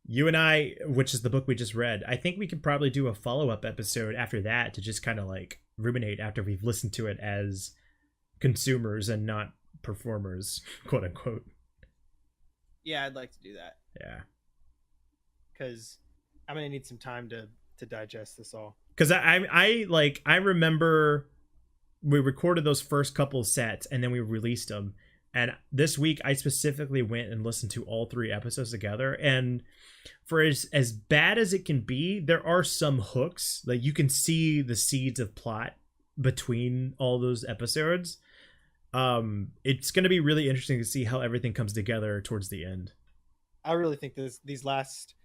You and I, which is the book we just read, I think we could probably do a follow-up episode after that to just kind of like ruminate after we've listened to it as consumers and not performers, quote unquote. yeah, I'd like to do that. Yeah. Because I'm going to need some time to digest this all. Because I remember we recorded those first couple sets and then we released them. And this week I specifically went and listened to all 3 episodes together. And for as bad as it can be, there are some hooks. Like you can see the seeds of plot between all those episodes. It's going to be really interesting to see how everything comes together towards the end. I really think these last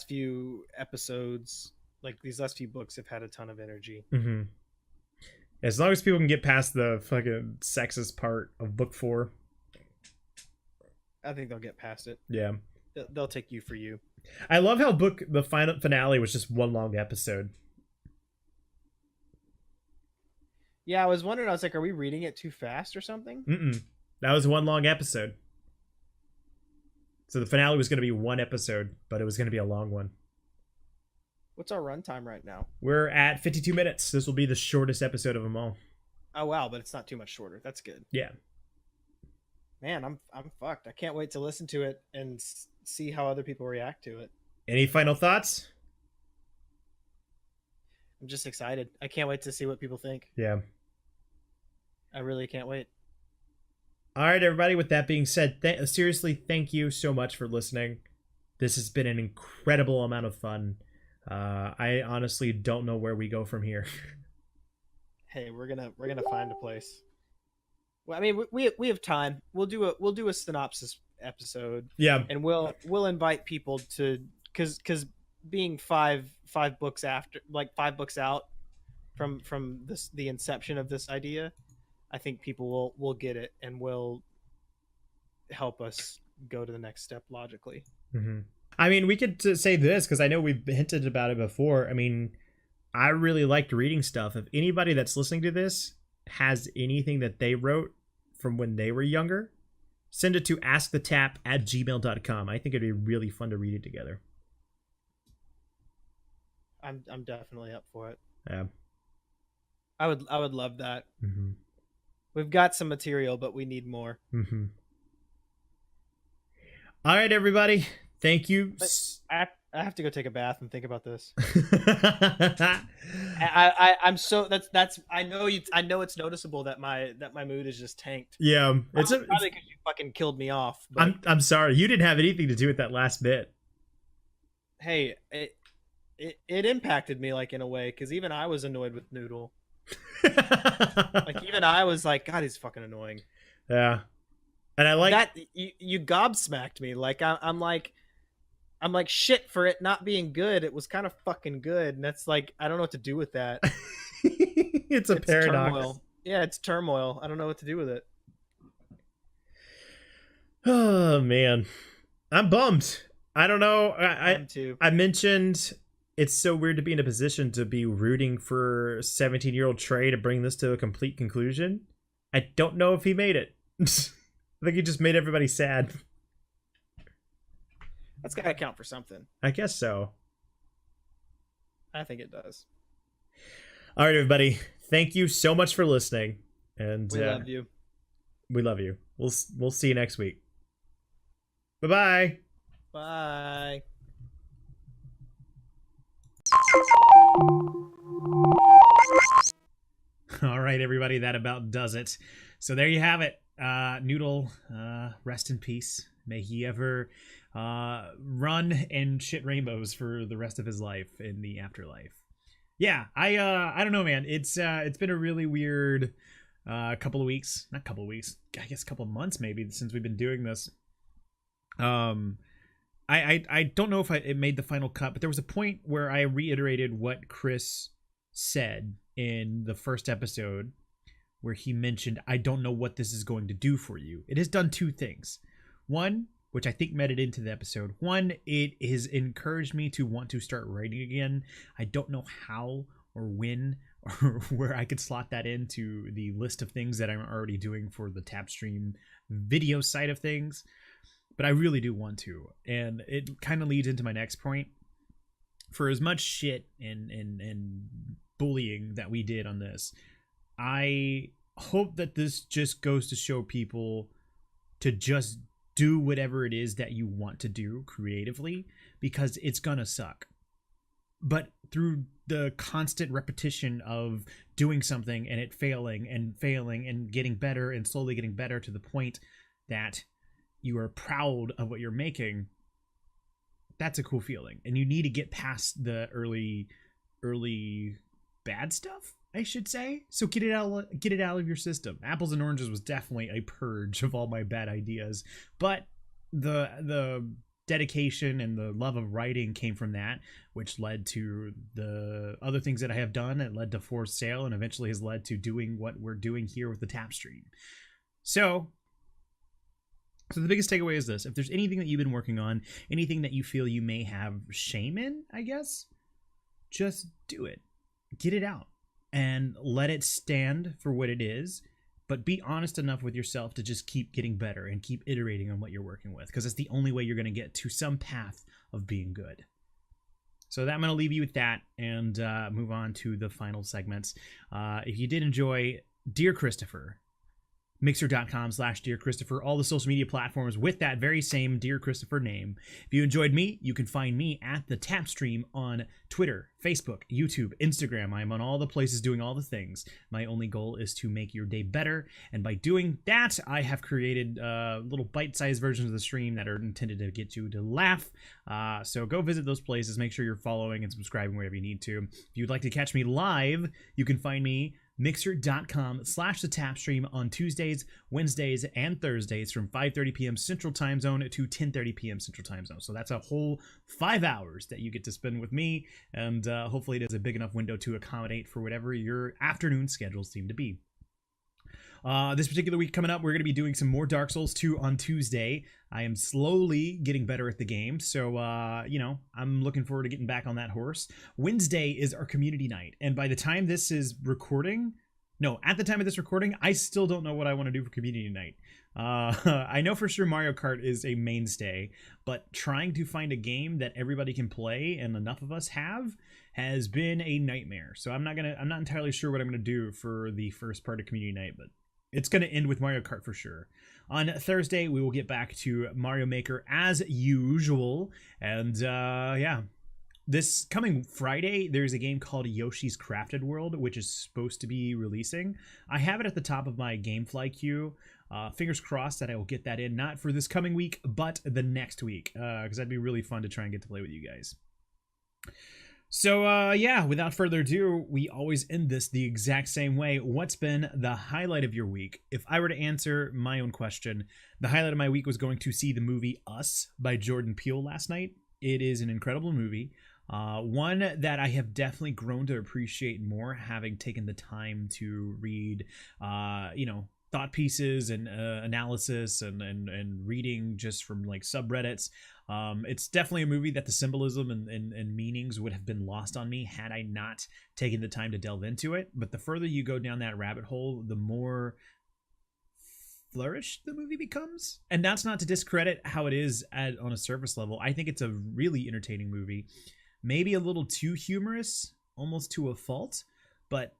few episodes, like these last few books, have had a ton of energy. Mm-hmm. As long as people can get past the fucking sexist part of book 4, I think they'll get past it. Yeah. They'll take you for you. I love how the final finale was just one long episode. Yeah, I was wondering, I was like, are we reading it too fast or something? Mm-mm. That was one long episode. So the finale was going to be one episode, but it was going to be a long one. What's our runtime right now? We're at 52 minutes. This will be the shortest episode of them all. Oh, wow, but it's not too much shorter. That's good. Yeah. Man, I'm fucked. I can't wait to listen to it and see how other people react to it. Any final thoughts? I'm just excited. I can't wait to see what people think. Yeah. I really can't wait. All right, everybody. With that being said, seriously, thank you so much for listening. This has been an incredible amount of fun. I honestly don't know where we go from here. Hey, we're gonna find a place. Well, I mean, we have time. We'll do a synopsis episode. Yeah, and we'll invite people to, because being five books after, like 5 books out from the inception of this idea, I think people will get it and will help us go to the next step logically. Mm-hmm. I mean, we could say this because I know we've hinted about it before. I mean, I really liked reading stuff. If anybody that's listening to this has anything that they wrote from when they were younger, send it to askthetap@gmail.com. I think it'd be really fun to read it together. I'm definitely up for it. Yeah. I would love that. Mm-hmm. We've got some material, but we need more. Mm-hmm. All right, everybody. Thank you. I have to go take a bath and think about this. I'm I know it's noticeable that my mood is just tanked. Yeah, it's probably because you fucking killed me off. But I'm sorry. You didn't have anything to do with that last bit. Hey, it impacted me like in a way, because even I was annoyed with Noodle. Like even I was like, God, he's fucking annoying. Yeah, and I like that you gobsmacked me. Like I'm like shit for it not being good. It was kind of fucking good, and that's like I don't know what to do with that. it's paradox. Turmoil. Yeah, it's turmoil. I don't know what to do with it. Oh man, I'm bummed. I don't know. I mentioned it's so weird to be in a position to be rooting for 17-year-old Trey to bring this to a complete conclusion. I don't know if he made it. I think he just made everybody sad. That's gotta count for something. I guess so. I think it does. All right, everybody. Thank you so much for listening, and We love you. We love you. We'll see you next week. Bye-bye. Bye. All right, everybody, that about does it. So there you have it. Noodle, rest in peace. May he ever run and shit rainbows for the rest of his life in the afterlife. Yeah, I don't know, man. It's been a really weird couple of weeks. Not couple of weeks. I guess a couple of months maybe since we've been doing this. I don't know if it made the final cut, but there was a point where I reiterated what Chris said in the first episode, where he mentioned, I don't know what this is going to do for you. It has done two things. One, which I think made it into the episode. One, it has encouraged me to want to start writing again. I don't know how or when or where I could slot that into the list of things that I'm already doing for the TapStream video side of things. But I really do want to. And it kind of leads into my next point. For as much shit and bullying that we did on this, I hope that this just goes to show people to just do whatever it is that you want to do creatively, because it's gonna suck. But through the constant repetition of doing something and it failing and getting better and slowly getting better to the point that you are proud of what you're making, that's a cool feeling. And you need to get past the early bad stuff, I should say. So get it out of your system. Apples and Oranges was definitely a purge of all my bad ideas, but the dedication and the love of writing came from that, which led to the other things that I have done. It led to Forced Sale, and eventually has led to doing what we're doing here with the TapStream. So the biggest takeaway is this: if there's anything that you've been working on, anything that you feel you may have shame in, I guess, just do it. Get it out and let it stand for what it is, but be honest enough with yourself to just keep getting better and keep iterating on what you're working with, because it's the only way you're going to get to some path of being good. So I'm going to leave you with that and move on to the final segments. If you did enjoy Dear Christopher, Mixer.com/Dear Christopher, all the social media platforms with that very same Dear Christopher name. If you enjoyed me, you can find me at the TapStream on Twitter, Facebook, YouTube, Instagram. I'm on all the places doing all the things. My only goal is to make your day better, and by doing that, I have created little bite-sized versions of the stream that are intended to get you to laugh. So go visit those places. Make sure you're following and subscribing wherever you need to. If you'd like to catch me live, you can find me Mixer.com/TheTapStream on Tuesdays, Wednesdays, and Thursdays from 5:30 p.m. Central Time Zone to 10:30 p.m. Central Time Zone. So that's a whole 5 hours that you get to spend with me, and hopefully it is a big enough window to accommodate for whatever your afternoon schedules seem to be. This particular week coming up, we're going to be doing some more Dark Souls 2 on Tuesday. I am slowly getting better at the game, so, I'm looking forward to getting back on that horse. Wednesday is our community night, and by the time this is recording... No, at the time of this recording, I still don't know what I want to do for community night. I know for sure Mario Kart is a mainstay, but trying to find a game that everybody can play and enough of us have has been a nightmare. So I'm not entirely sure what I'm gonna do for the first part of community night, but it's gonna end with Mario Kart for sure. On Thursday, we will get back to Mario Maker as usual, and this coming Friday, there's a game called Yoshi's Crafted World, which is supposed to be releasing. I have it at the top of my Gamefly queue. Fingers crossed that I will get that in, not for this coming week, but the next week, because that'd be really fun to try and get to play with you guys. So, without further ado, we always end this the exact same way. What's been the highlight of your week? If I were to answer my own question, the highlight of my week was going to see the movie Us by Jordan Peele last night. It is an incredible movie. One that I have definitely grown to appreciate more, having taken the time to read, thought pieces and analysis and reading just from like subreddits. It's definitely a movie that the symbolism and meanings would have been lost on me had I not taken the time to delve into it. But the further you go down that rabbit hole, the more flourished the movie becomes. And that's not to discredit how it is on a surface level. I think it's a really entertaining movie. maybe a little too humorous, almost to a fault, but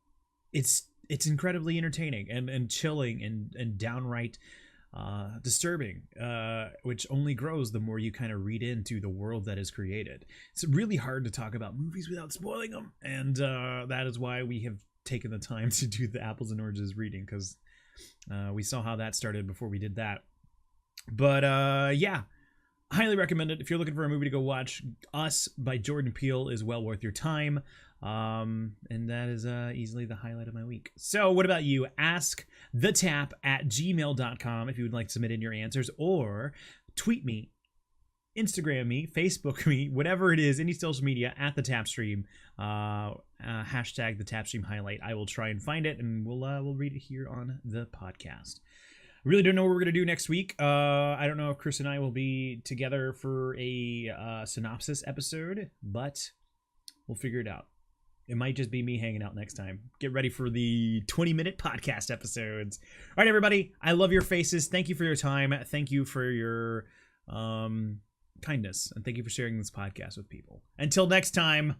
it's incredibly entertaining and chilling and downright disturbing, which only grows the more you kind of read into the world that is created. It's really hard to talk about movies without spoiling them, and that is why we have taken the time to do the apples and oranges reading, because we saw how that started before we did that. But yeah, highly recommend it. If you're looking for a movie to go watch, Us by Jordan Peele is well worth your time. And that is easily the highlight of my week. So what about you? Ask thetap@gmail.com if you would like to submit in your answers, or tweet me, Instagram me, Facebook me, whatever it is, any social media at TheTapStream, hashtag TheTapStream highlight. I will try and find it, and we'll read it here on the podcast. I really don't know what we're going to do next week. I don't know if Chris and I will be together for a synopsis episode, but we'll figure it out. It might just be me hanging out next time. Get ready for the 20-minute podcast episodes. All right, everybody. I love your faces. Thank you for your time. Thank you for your kindness. And thank you for sharing this podcast with people. Until next time,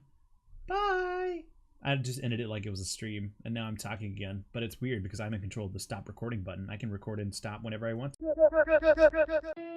bye. I just ended it like it was a stream, and now I'm talking again. But it's weird because I'm in control of the stop recording button. I can record and stop whenever I want to.